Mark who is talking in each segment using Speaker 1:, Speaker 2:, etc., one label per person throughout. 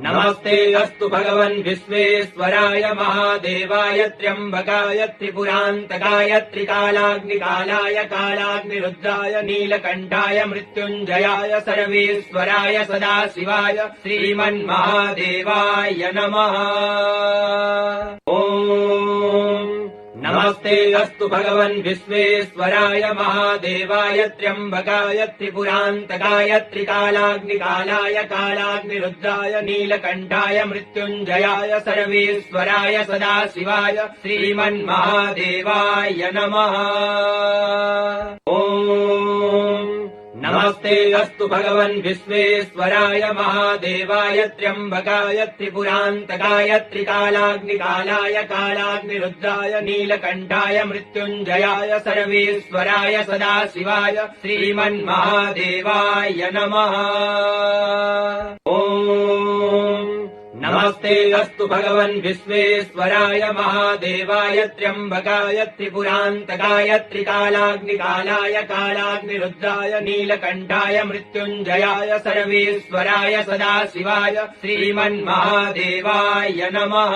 Speaker 1: नमस्ते अस्तु भगवन् विश्वेश्वराय महादेवाय त्र्यम्बकाय त्रिपुरान्तकाय त्रिकालाग्निकालाय कालाग्निरुद्राय नीलकण्ठाय मृत्युञ्जयाय सर्वेश्वराय सदाशिवाय श्रीमन्महादेवाय नमः। नमस्ते अस्तु भगवन् विश्वेश्वराय महादेवाय त्र्यम्बकाय त्रिपुरान्तकाय त्रिकालाग्निकालाय कालाग्निरुद्राय नीलकण्ठाय मृत्युञ्जयाय सर्वेश्वराय सदाशिवाय श्रीमन्महादेवाय नमः। नमस्ते अस्तु भगवन् विश्वेश्वराय महादेवाय त्र्यम्बकाय त्रिपुरान्तकाय त्रिकालाग्निकालाय कालाग्निरुद्राय नीलकण्ठाय मृत्युञ्जयाय सर्वेश्वराय सदाशिवाय श्रीमन्महादेवाय नमः। नमस्ते अस्तु भगवन् विश्वेश्वराय महादेवाय त्र्यम्बकाय त्रिपुरान्तकाय त्रिकालाग्निकालाय कालाग्निरुद्राय नीलकण्ठाय मृत्युञ्जयाय सर्वेश्वराय सदाशिवाय श्रीमन्महादेवाय नमः।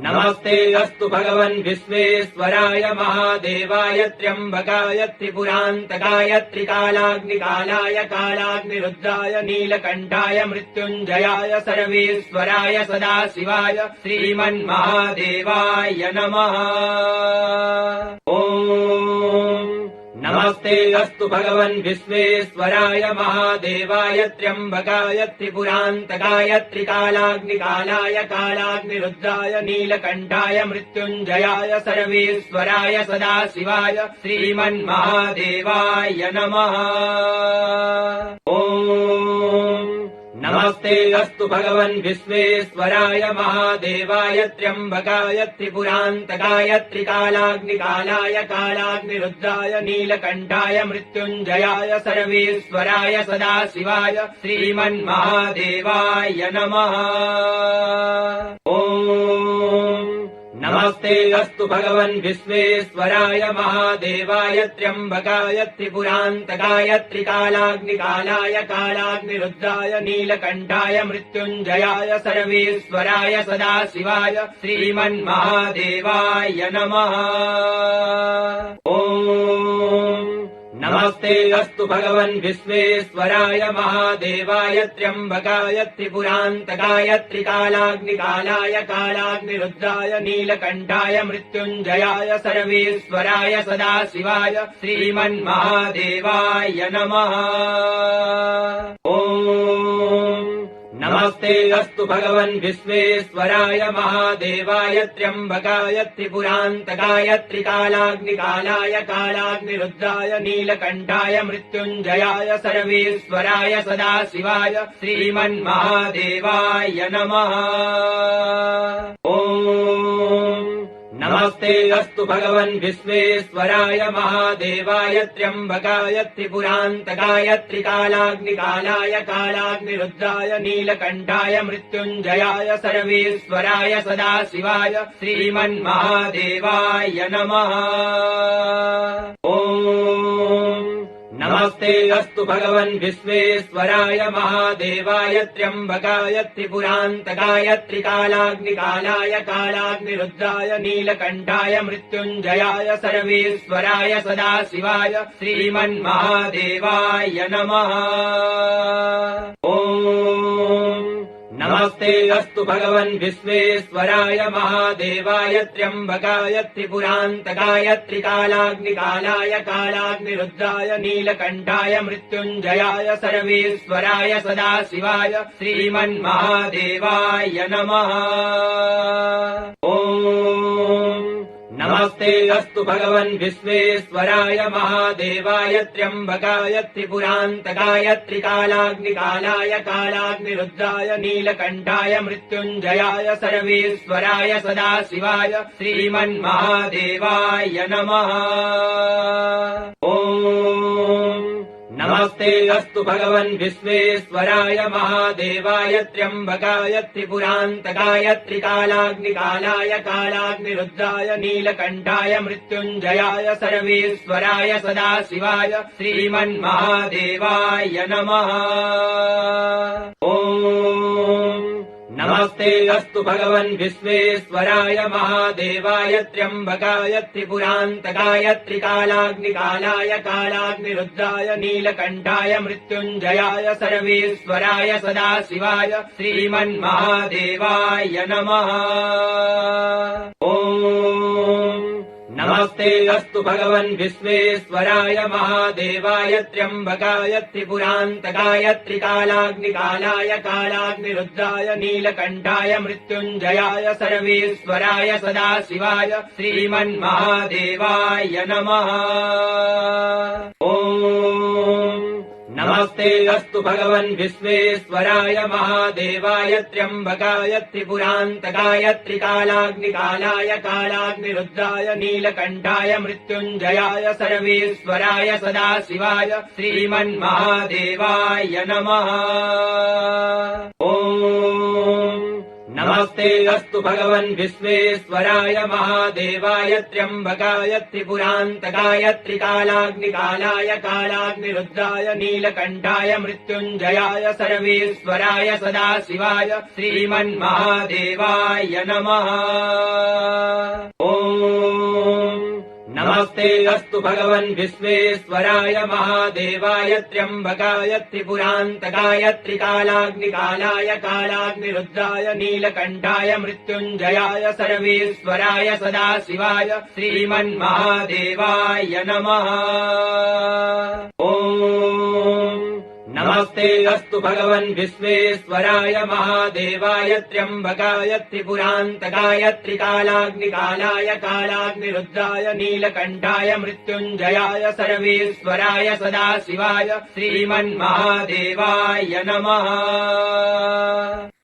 Speaker 1: नमस्ते अस्तु भगवन् विश्वेश्वराय महादेवाय त्र्यम्बकाय त्रिपुरान्तकाय त्रिकालाग्निकालाय कालाग्निरुद्राय नीलकण्ठाय मृत्युञ्जयाय सर्वेश्वराय सदाशिवाय श्रीमन्महादेवाय नमः। नमस्ते अस्तु भगवन् विश्वेश्वराय महादेवाय त्र्यम्बकाय त्रिपुरान्तकाय त्रिकालाग्निकालाय कालाग्निरुद्राय नीलकण्ठाय मृत्युञ्जयाय सर्वेश्वराय सदाशिवाय श्रीमन्महादेवाय नमः। नमस्ते अस्तु भगवन् विश्वेश्वराय महादेवाय त्र्यम्बकाय त्रिपुरान्तकाय त्रिकालाग्निकालाय कालाग्निरुद्राय नीलकण्ठाय मृत्युञ्जयाय सर्वेश्वराय सदाशिवाय श्रीमन्महादेवाय नमः। नमस्ते अस्तु भगवन् विश्वेश्वराय महादेवाय त्र्यम्बकाय त्रिपुरान्तकाय त्रिकालाग्निकालाय कालाग्निरुद्राय नीलकण्ठाय मृत्युञ्जयाय सर्वेश्वराय सदाशिवाय श्रीमन्महादेवाय नमः। नमस्ते अस्तु भगवन् विश्वेश्वराय महादेवाय त्र्यम्बकाय त्रिपुरान्तकाय त्रिकालाग्निकालाय कालाग्निरुद्राय नीलकण्ठाय मृत्युञ्जयाय सर्वेश्वराय सदाशिवाय श्रीमन्महादेवाय नमः। नमस्ते अस्तु भगवन् विश्वेश्वराय महादेवाय त्र्यम्बकाय त्रिपुरान्तकाय त्रिकालाग्निकालाय कालाग्निरुद्राय नीलकण्ठाय मृत्युञ्जयाय सर्वेश्वराय सदाशिवाय श्रीमन्महादेवाय नमः। नमस्ते अस्तु भगवन् विश्वेश्वराय महादेवाय त्र्यम्बकाय त्रिपुरान्तकाय त्रिकालाग्निकालाय कालाग्निरुद्राय नीलकण्ठाय मृत्युञ्जयाय सर्वेश्वराय सदाशिवाय श्रीमन्महादेवाय नमः। नमस्ते अस्तु भगवन् विश्वेश्वराय महादेवाय त्र्यम्बकाय त्रिपुरान्तकाय त्रिकालाग्निकालाय कालाग्निरुद्राय नीलकण्ठाय मृत्युञ्जयाय सर्वेश्वराय सदाशिवाय श्रीमन्महादेवाय नमः। नमस्ते अस्तु भगवन् विश्वेश्वराय महादेवाय त्र्यम्बकाय त्रिपुरान्तकाय त्रिकालाग्निकालाय कालाग्निरुद्राय नीलकण्ठाय मृत्युञ्जयाय सर्वेश्वराय सदाशिवाय श्रीमन्महादेवाय नमः। नमस्ते अस्तु भगवन् विश्वेश्वराय महादेवाय त्र्यम्बकाय त्रिपुरान्तकाय त्रिकालाग्निकालाय कालाग्निरुद्राय नीलकण्ठाय मृत्युञ्जयाय सर्वेश्वराय सदाशिवाय श्रीमन्महादेवाय नमः। नमस्ते अस्तु भगवन् विश्वेश्वराय महादेवाय त्र्यम्बकाय त्रिपुरान्तकाय त्रिकालाग्निकालाय कालाग्निरुद्राय नीलकण्ठाय मृत्युञ्जयाय सर्वेश्वराय सदाशिवाय श्रीमन्महादेवाय नमः। नमस्ते अस्तु भगवन् विश्वेश्वराय महादेवाय त्र्यम्बकाय त्रिपुरान्तकाय त्रिकालाग्निकालाय कालाग्निरुद्राय नीलकण्ठाय मृत्युञ्जयाय सर्वेश्वराय सदाशिवाय श्रीमन्महादेवाय नमः। नमस्ते अस्तु भगवन् विश्वेश्वराय महादेवाय त्र्यम्बकाय त्रिपुरान्तकाय त्रिकालाग्निकालाय कालाग्निरुद्राय नीलकण्ठाय मृत्युञ्जयाय सर्वेश्वराय सदाशिवाय श्रीमन्महादेवाय नमः। नमस्ते अस्तु भगवन् विश्वेश्वराय महादेवाय त्र्यम्बकाय त्रिपुरान्तकाय त्रिकालाग्निकालाय कालाग्निरुद्राय नीलकण्ठाय मृत्युञ्जयाय सर्वेश्वराय सदाशिवाय श्रीमन्महादेवाय नमः। नमस्ते अस्तु भगवन् विश्वेश्वराय महादेवाय त्र्यम्बकाय त्रिपुरान्तकाय त्रिकालाग्निकालाय कालाग्निरुद्राय नीलकण्ठाय मृत्युञ्जयाय सर्वेश्वराय सदाशिवाय श्रीमन्महादेवाय नमः। नमस्ते अस्तु भगवन् विश्वेश्वराय महादेवाय त्र्यम्बकाय त्रिपुरान्तकाय त्रिकालाग्निकालाय कालाग्निरुद्राय नीलकण्ठाय मृत्युञ्जयाय सर्वेश्वराय सदाशिवाय श्रीमन्महादेवाय नमः। नमस्ते अस्तु भगवन् विश्वेश्वराय महादेवाय त्र्यम्बकाय त्रिपुरान्तकाय त्रिकालाग्निकालाय कालाग्निरुद्राय नीलकण्ठाय मृत्युञ्जयाय सर्वेश्वराय सदाशिवाय श्रीमन्महादेवाय नमः।